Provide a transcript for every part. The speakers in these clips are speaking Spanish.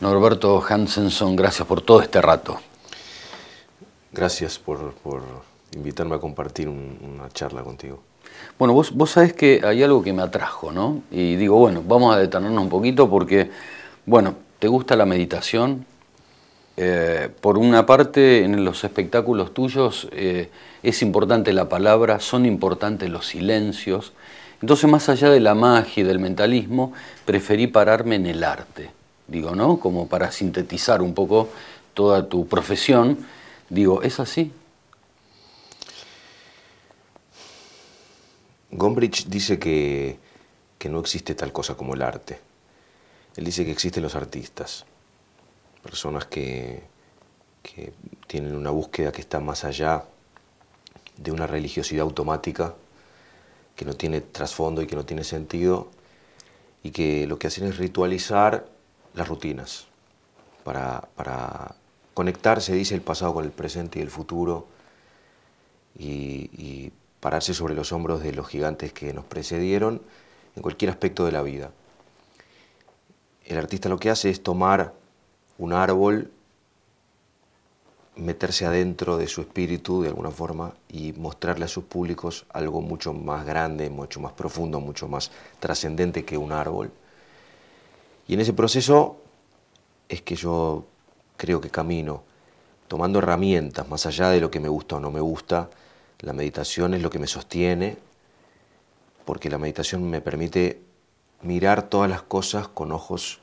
Norberto Hansenson, gracias por todo este rato. Gracias por invitarme a compartir una charla contigo. Bueno, vos sabés que hay algo que me atrajo, ¿no? Y digo, bueno, vamos a detenernos un poquito porque, bueno, ¿te gusta la meditación? Por una parte, en los espectáculos tuyos es importante la palabra, son importantes los silencios. Entonces, más allá de la magia y del mentalismo, preferí pararme en el arte. Digo, ¿no? Como para sintetizar un poco toda tu profesión. Digo, ¿es así? Gombrich dice que no existe tal cosa como el arte. Él dice que existen los artistas, personas que tienen una búsqueda que está más allá de una religiosidad automática, que no tiene trasfondo y que no tiene sentido, y que lo que hacen es ritualizar las rutinas para conectarse, dice, el pasado con el presente y el futuro, y pararse sobre los hombros de los gigantes que nos precedieron en cualquier aspecto de la vida. El artista lo que hace es tomar un árbol, meterse adentro de su espíritu de alguna forma y mostrarle a sus públicos algo mucho más grande, mucho más profundo, mucho más trascendente que un árbol. Y en ese proceso es que yo creo que camino, tomando herramientas más allá de lo que me gusta o no me gusta. La meditación es lo que me sostiene, porque la meditación me permite mirar todas las cosas con ojos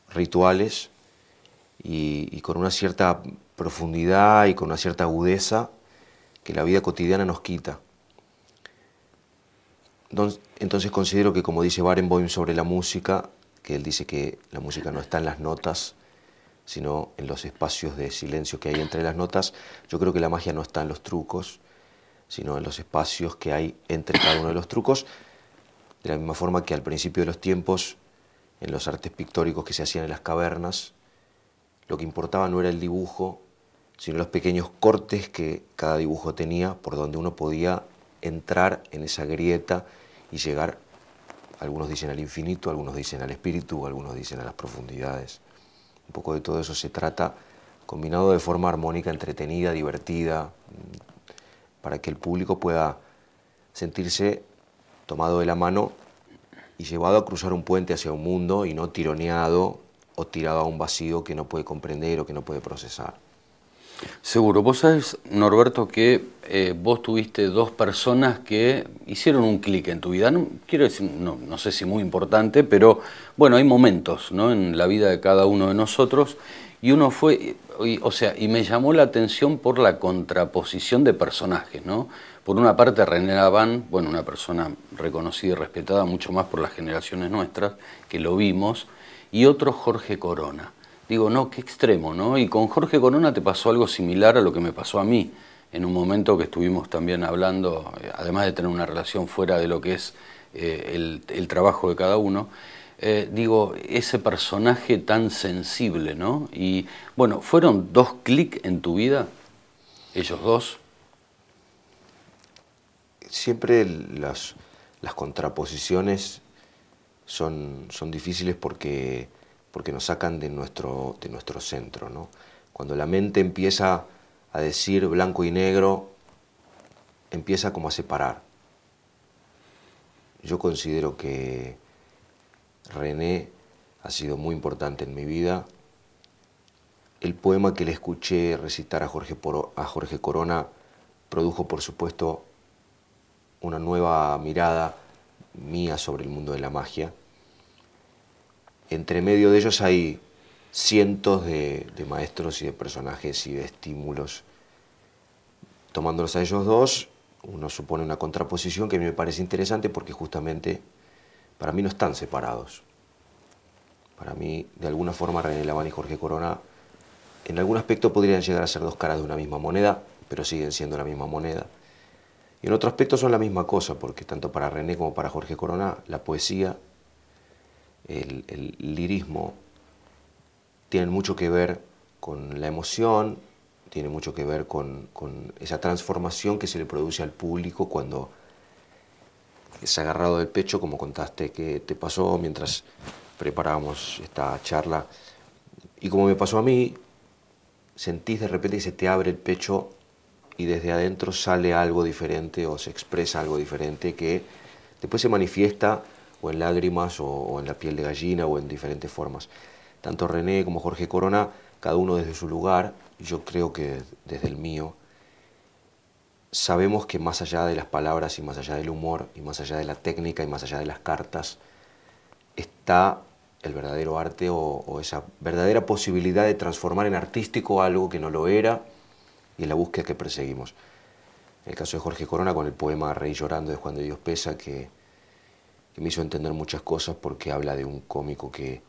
rituales y con una cierta profundidad y con una cierta agudeza que la vida cotidiana nos quita. Entonces considero que, como dice Barenboim sobre la música, que él dice que la música no está en las notas, sino en los espacios de silencio que hay entre las notas, yo creo que la magia no está en los trucos, sino en los espacios que hay entre cada uno de los trucos, de la misma forma que al principio de los tiempos, en los artes pictóricos que se hacían en las cavernas, lo que importaba no era el dibujo, sino los pequeños cortes que cada dibujo tenía, por donde uno podía entrar en esa grieta y llegar, algunos dicen al infinito, algunos dicen al espíritu, algunos dicen a las profundidades. Un poco de todo eso se trata, combinado de forma armónica, entretenida, divertida, para que el público pueda sentirse tomado de la mano y llevado a cruzar un puente hacia un mundo y no tironeado o tirado a un vacío que no puede comprender o que no puede procesar. Seguro. Vos sabés, Norberto, que vos tuviste dos personas que hicieron un clic en tu vida. No, quiero decir, no sé si muy importante, pero bueno, hay momentos, ¿no?, en la vida de cada uno de nosotros. Y uno fue, y me llamó la atención por la contraposición de personajes, ¿no? Por una parte, René Laván, bueno, una persona reconocida y respetada mucho más por las generaciones nuestras, que lo vimos, y otro Jorge Corona. Digo, no, qué extremo, ¿no? Y con Jorge Corona te pasó algo similar a lo que me pasó a mí, en un momento que estuvimos también hablando, además de tener una relación fuera de lo que es el trabajo de cada uno. Digo, ese personaje tan sensible, ¿no? Y bueno, ¿fueron dos clics en tu vida, ellos dos? Siempre las contraposiciones son difíciles porque nos sacan de nuestro centro, ¿no? Cuando la mente empieza a decir blanco y negro, empieza como a separar. Yo considero que René ha sido muy importante en mi vida. El poema que le escuché recitar a Jorge Corona produjo, por supuesto, una nueva mirada mía sobre el mundo de la magia. Entre medio de ellos hay cientos de maestros y de personajes y de estímulos. Tomándolos a ellos dos, uno supone una contraposición que a mí me parece interesante porque justamente para mí no están separados. Para mí, de alguna forma, René Laván y Jorge Corona en algún aspecto podrían llegar a ser dos caras de una misma moneda, pero siguen siendo la misma moneda. Y en otro aspecto son la misma cosa, porque tanto para René como para Jorge Corona, la poesía, el lirismo, tienen mucho que ver con la emoción, tiene mucho que ver con esa transformación que se le produce al público cuando es agarrado del pecho, como contaste que te pasó mientras preparábamos esta charla, Y como me pasó a mí, sentís de repente que se te abre el pecho y desde adentro sale algo diferente o se expresa algo diferente que después se manifiesta o en lágrimas o en la piel de gallina o en diferentes formas. Tanto René como Jorge Corona, cada uno desde su lugar, yo creo que desde el mío, sabemos que más allá de las palabras y más allá del humor y más allá de la técnica y más allá de las cartas, está el verdadero arte o esa verdadera posibilidad de transformar en artístico algo que no lo era y en la búsqueda que perseguimos. En el caso de Jorge Corona con el poema Reír llorando de Juan de Dios Pesa, que me hizo entender muchas cosas porque habla de un cómico que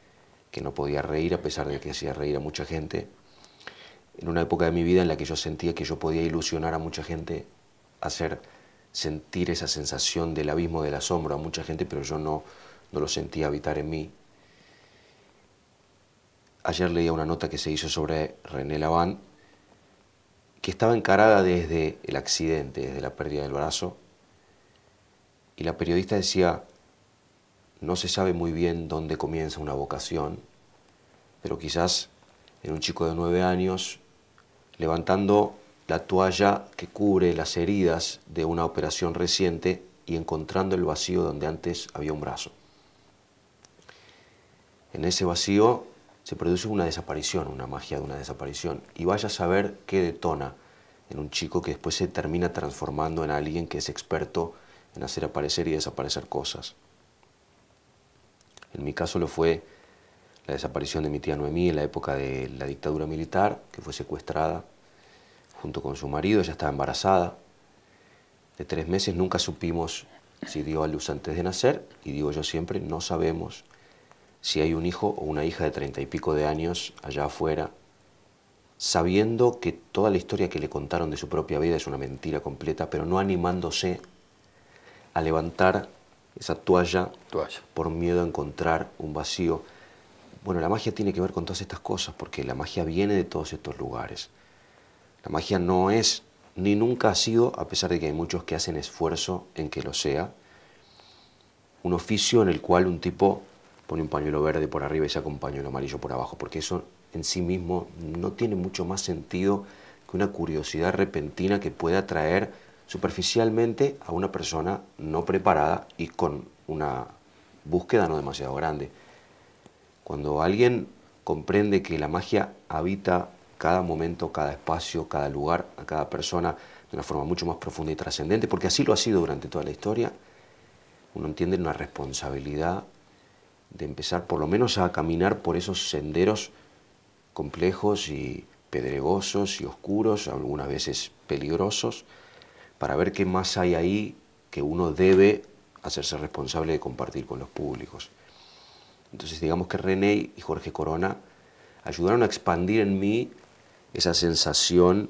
no podía reír a pesar de que hacía reír a mucha gente, en una época de mi vida en la que yo sentía que yo podía ilusionar a mucha gente, hacer sentir esa sensación del abismo del asombro a mucha gente, pero yo no lo sentía habitar en mí. Ayer leía una nota que se hizo sobre René Laván, que estaba encarada desde el accidente, desde la pérdida del brazo, y la periodista decía, no se sabe muy bien dónde comienza una vocación, pero quizás en un chico de 9 años, levantando la toalla que cubre las heridas de una operación reciente y encontrando el vacío donde antes había un brazo. En ese vacío se produce una desaparición, una magia de una desaparición, y vaya a saber qué detona en un chico que después se termina transformando en alguien que es experto en hacer aparecer y desaparecer cosas. En mi caso lo fue la desaparición de mi tía Noemí en la época de la dictadura militar, que fue secuestrada junto con su marido. Ella estaba embarazada de 3 meses, nunca supimos si dio a luz antes de nacer, y digo yo siempre, no sabemos si hay un hijo o una hija de 30 y pico de años allá afuera, sabiendo que toda la historia que le contaron de su propia vida es una mentira completa, pero no animándose a levantar esa toalla por miedo a encontrar un vacío. Bueno, la magia tiene que ver con todas estas cosas, porque la magia viene de todos estos lugares. La magia no es, ni nunca ha sido, a pesar de que hay muchos que hacen esfuerzo en que lo sea, un oficio en el cual un tipo pone un pañuelo verde por arriba y saca un pañuelo amarillo por abajo, porque eso en sí mismo no tiene mucho más sentido que una curiosidad repentina que pueda atraer superficialmente a una persona no preparada y con una búsqueda no demasiado grande. Cuando alguien comprende que la magia habita cada momento, cada espacio, cada lugar, a cada persona de una forma mucho más profunda y trascendente, porque así lo ha sido durante toda la historia, uno entiende una responsabilidad de empezar por lo menos a caminar por esos senderos complejos y pedregosos y oscuros, algunas veces peligrosos, para ver qué más hay ahí que uno debe hacerse responsable de compartir con los públicos. Entonces digamos que René y Jorge Corona ayudaron a expandir en mí esa sensación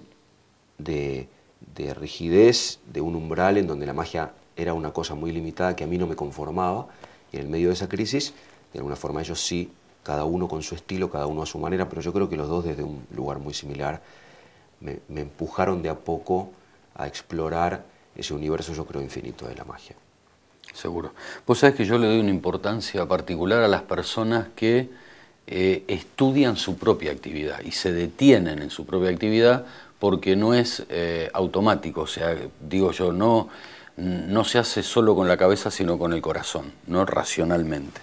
de rigidez, de un umbral en donde la magia era una cosa muy limitada que a mí no me conformaba, y en el medio de esa crisis, de alguna forma ellos sí, cada uno con su estilo, cada uno a su manera, pero yo creo que los dos desde un lugar muy similar me empujaron de a poco a explorar ese universo, yo creo, infinito de la magia. Seguro. Vos sabés que yo le doy una importancia particular a las personas que estudian su propia actividad y se detienen en su propia actividad, porque no es automático. O sea, digo yo, no se hace solo con la cabeza, sino con el corazón, no racionalmente.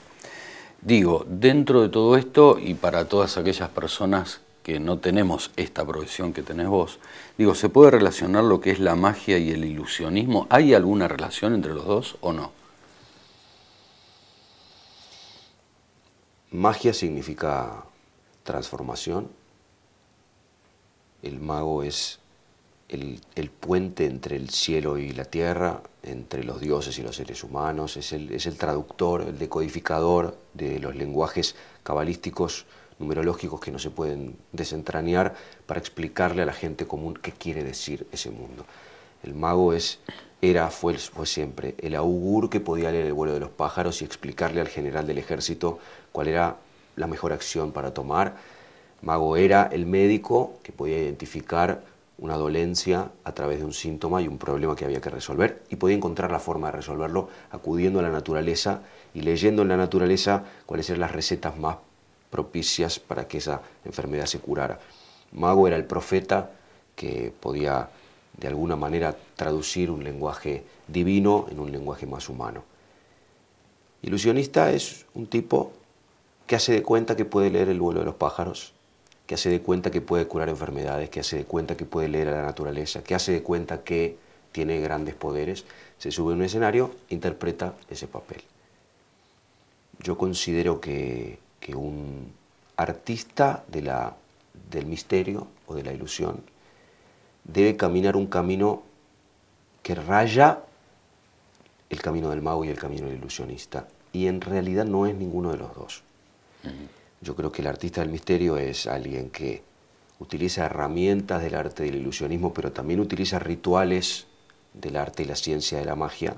Digo, dentro de todo esto, y para todas aquellas personas que no tenemos esta profesión que tenés vos, digo, ¿se puede relacionar lo que es la magia y el ilusionismo? ¿Hay alguna relación entre los dos o no? Magia significa transformación. El mago es el puente entre el cielo y la tierra, entre los dioses y los seres humanos, es el traductor, el decodificador de los lenguajes cabalísticos, numerológicos que no se pueden desentrañar para explicarle a la gente común qué quiere decir ese mundo. El mago fue siempre el augur que podía leer el vuelo de los pájaros y explicarle al general del ejército cuál era la mejor acción para tomar. Mago era el médico que podía identificar una dolencia a través de un síntoma y un problema que había que resolver, y podía encontrar la forma de resolverlo acudiendo a la naturaleza y leyendo en la naturaleza cuáles eran las recetas más propicias para que esa enfermedad se curara. Mago era el profeta que podía de alguna manera traducir un lenguaje divino en un lenguaje más humano. Ilusionista es un tipo que hace de cuenta que puede leer el vuelo de los pájaros, que hace de cuenta que puede curar enfermedades, que hace de cuenta que puede leer a la naturaleza, que hace de cuenta que tiene grandes poderes, se sube a un escenario, interpreta ese papel. Yo considero que un artista del misterio o de la ilusión debe caminar un camino que raya el camino del mago y el camino del ilusionista, y en realidad no es ninguno de los dos. Yo creo que el artista del misterio es alguien que utiliza herramientas del arte del ilusionismo, pero también utiliza rituales del arte y la ciencia de la magia,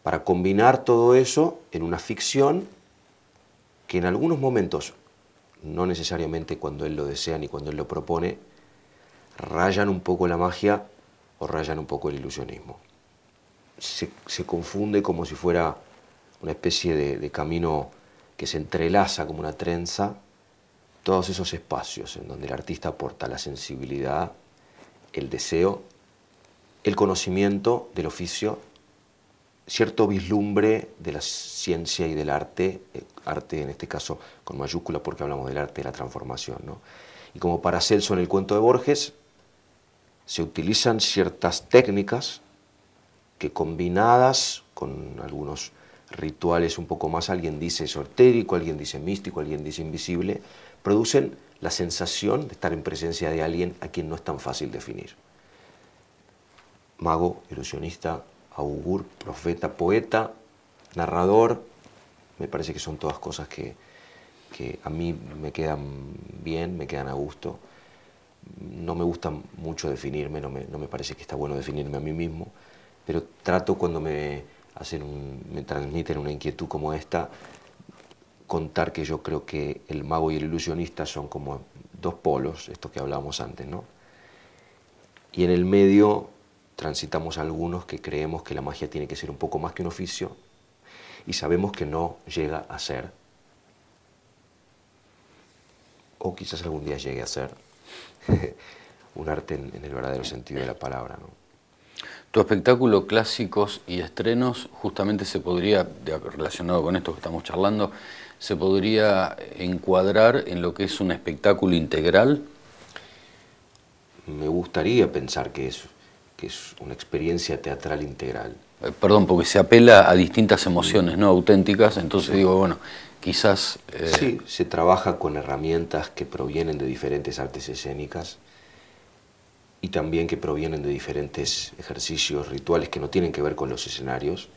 para combinar todo eso en una ficción que en algunos momentos, no necesariamente cuando él lo desea ni cuando él lo propone, rayan un poco la magia o rayan un poco el ilusionismo. Se confunde como si fuera una especie de camino que se entrelaza como una trenza, todos esos espacios en donde el artista aporta la sensibilidad, el deseo, el conocimiento del oficio, cierto vislumbre de la ciencia y del arte, arte en este caso con mayúscula porque hablamos del arte de la transformación, ¿no? Y como Paracelso en el cuento de Borges, se utilizan ciertas técnicas que combinadas con algunos rituales un poco más, alguien dice esotérico, alguien dice místico, alguien dice invisible, producen la sensación de estar en presencia de alguien a quien no es tan fácil definir. Mago, ilusionista, augur, profeta, poeta, narrador, me parece que son todas cosas que a mí me quedan bien, me quedan a gusto. No me gusta mucho definirme, no me parece que está bueno definirme a mí mismo, pero trato cuando me transmiten una inquietud como esta, contar que yo creo que el mago y el ilusionista son como dos polos, esto que hablábamos antes, ¿no? Y en el medio transitamos algunos que creemos que la magia tiene que ser un poco más que un oficio y sabemos que no llega a ser, o quizás algún día llegue a ser, un arte en el verdadero sentido de la palabra, ¿no? Tu espectáculo Clásicos y Estrenos justamente se podría, relacionado con esto que estamos charlando, se podría encuadrar en lo que es un espectáculo integral. Me gustaría pensar que es una experiencia teatral integral. Perdón, porque se apela a distintas emociones, ¿no? Auténticas, entonces digo, bueno, quizás... Sí, se trabaja con herramientas que provienen de diferentes artes escénicas y también que provienen de diferentes ejercicios rituales que no tienen que ver con los escenarios,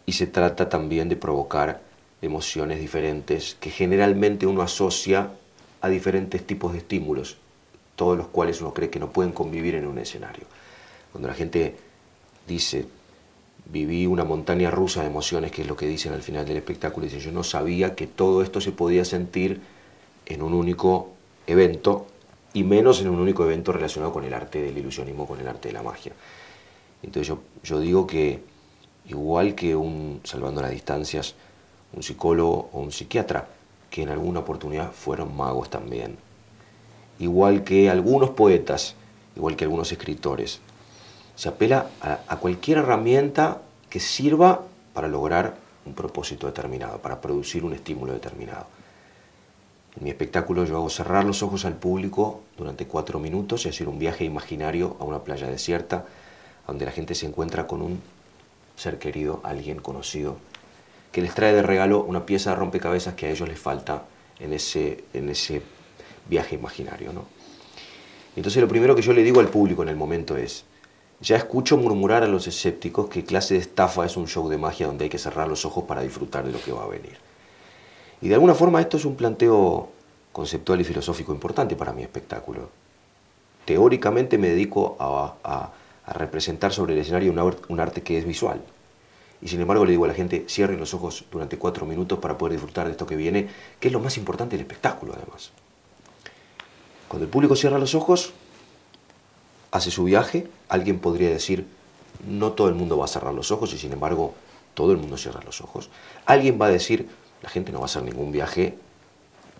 y se trata también de provocar emociones diferentes que generalmente uno asocia a diferentes tipos de estímulos, todos los cuales uno cree que no pueden convivir en un escenario. Cuando la gente dice, viví una montaña rusa de emociones, que es lo que dicen al final del espectáculo, dicen, yo no sabía que todo esto se podía sentir en un único evento, y menos en un único evento relacionado con el arte del ilusionismo, con el arte de la magia. Entonces yo digo que igual que salvando las distancias, un psicólogo o un psiquiatra, que en alguna oportunidad fueron magos también, igual que algunos poetas, igual que algunos escritores, se apela a cualquier herramienta que sirva para lograr un propósito determinado, para producir un estímulo determinado. En mi espectáculo yo hago cerrar los ojos al público durante 4 minutos y hacer un viaje imaginario a una playa desierta, donde la gente se encuentra con un ser querido, alguien conocido, que les trae de regalo una pieza de rompecabezas que a ellos les falta en ese viaje imaginario, ¿no? Entonces lo primero que yo le digo al público en el momento es, ya escucho murmurar a los escépticos que clase de estafa es un show de magia donde hay que cerrar los ojos para disfrutar de lo que va a venir. Y de alguna forma esto es un planteo conceptual y filosófico importante para mi espectáculo. Teóricamente me dedico a representar sobre el escenario un arte que es visual. Y sin embargo le digo a la gente, cierren los ojos durante 4 minutos para poder disfrutar de esto que viene, que es lo más importante del espectáculo además. Cuando el público cierra los ojos, hace su viaje, alguien podría decir, no todo el mundo va a cerrar los ojos y sin embargo todo el mundo cierra los ojos. Alguien va a decir, la gente no va a hacer ningún viaje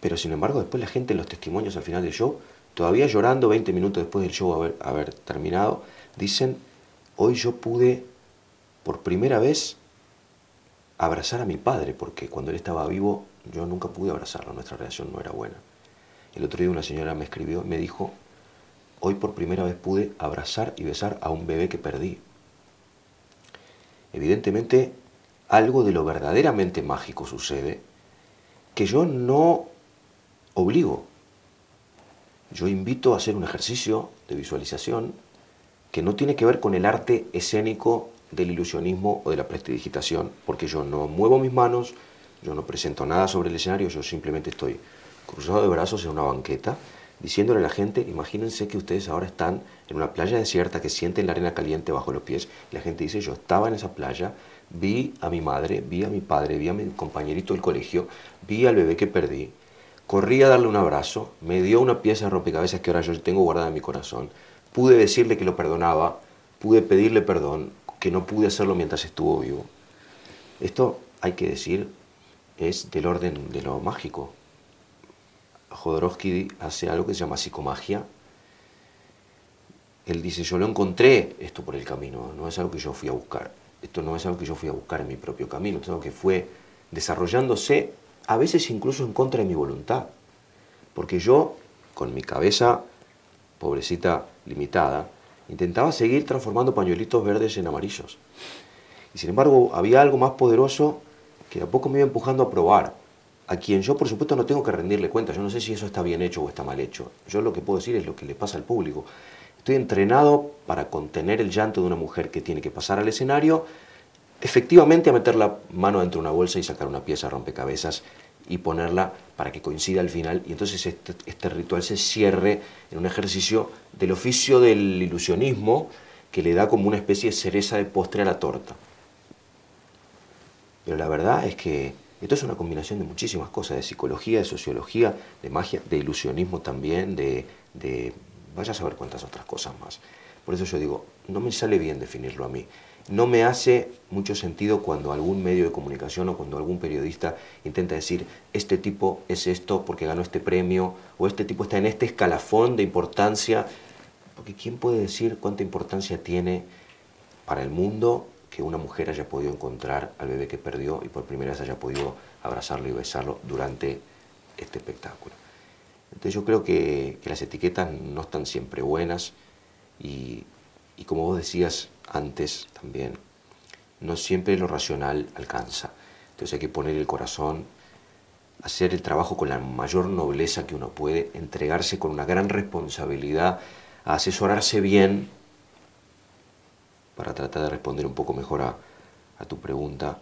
Pero sin embargo, después la gente en los testimonios al final del show, todavía llorando 20 minutos después del show haber terminado, dicen, hoy yo pude por primera vez abrazar a mi padre, porque cuando él estaba vivo yo nunca pude abrazarlo, nuestra relación no era buena. El otro día una señora me escribió y me dijo, hoy por primera vez pude abrazar y besar a un bebé que perdí. Evidentemente, algo de lo verdaderamente mágico sucede que yo no obligo. Yo invito a hacer un ejercicio de visualización que no tiene que ver con el arte escénico del ilusionismo o de la prestidigitación, porque yo no muevo mis manos, yo no presento nada sobre el escenario, yo simplemente estoy cruzado de brazos en una banqueta, diciéndole a la gente, imagínense que ustedes ahora están en una playa desierta, que sienten la arena caliente bajo los pies, y la gente dice, yo estaba en esa playa, vi a mi madre, vi a mi padre, vi a mi compañerito del colegio, vi al bebé que perdí, corrí a darle un abrazo, me dio una pieza de rompecabezas que ahora yo tengo guardada en mi corazón, pude decirle que lo perdonaba, pude pedirle perdón, que no pude hacerlo mientras estuvo vivo. Esto, hay que decir, es del orden de lo mágico. Jodorowsky hace algo que se llama psicomagia. Él dice, yo lo encontré esto por el camino, no es algo que yo fui a buscar. Esto no es algo que yo fui a buscar en mi propio camino, es algo que fue desarrollándose, a veces incluso en contra de mi voluntad. Porque yo, con mi cabeza, pobrecita, limitada, intentaba seguir transformando pañuelitos verdes en amarillos. Y sin embargo, había algo más poderoso que de a poco me iba empujando a probar, a quien yo, por supuesto, no tengo que rendirle cuenta. Yo no sé si eso está bien hecho o está mal hecho. Yo lo que puedo decir es lo que le pasa al público. Estoy entrenado para contener el llanto de una mujer que tiene que pasar al escenario, efectivamente a meter la mano dentro de una bolsa y sacar una pieza de rompecabezas y ponerla para que coincida al final, y entonces este ritual se cierre en un ejercicio del oficio del ilusionismo que le da como una especie de cereza de postre a la torta. Pero la verdad es que esto es una combinación de muchísimas cosas, de psicología, de sociología, de magia, de ilusionismo también, de vaya a saber cuántas otras cosas más. Por eso yo digo, no me sale bien definirlo a mí. No me hace mucho sentido cuando algún medio de comunicación o cuando algún periodista intenta decir este tipo es esto porque ganó este premio o este tipo está en este escalafón de importancia, porque ¿quién puede decir cuánta importancia tiene para el mundo que una mujer haya podido encontrar al bebé que perdió y por primera vez haya podido abrazarlo y besarlo durante este espectáculo? Entonces yo creo que las etiquetas no están siempre buenas y como vos decías antes también, no siempre lo racional alcanza. Entonces hay que poner el corazón, hacer el trabajo con la mayor nobleza que uno puede, entregarse con una gran responsabilidad, a asesorarse bien para tratar de responder un poco mejor a tu pregunta.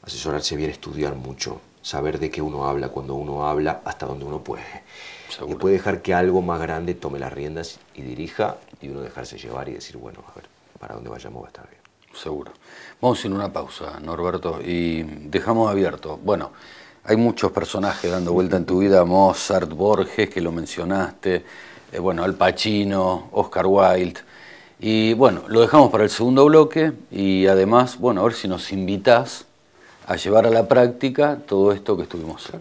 Asesorarse bien, estudiar mucho, saber de qué uno habla cuando uno habla, hasta donde uno puede. Seguro. Y puede dejar que algo más grande tome las riendas y dirija, y uno dejarse llevar y decir, bueno, a ver, para dónde vayamos va a estar bien. Seguro. Vamos en una pausa, Norberto, y dejamos abierto. Bueno, hay muchos personajes dando vuelta en tu vida, Mozart, Borges, que lo mencionaste, bueno, Al Pacino, Oscar Wilde, y bueno, lo dejamos para el segundo bloque, y además, bueno, a ver si nos invitás a llevar a la práctica todo esto que estuvimos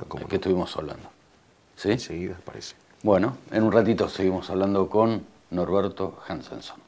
hablando. ¿Sí? Enseguida, parece. Bueno, en un ratito seguimos hablando con Norberto Hansenson.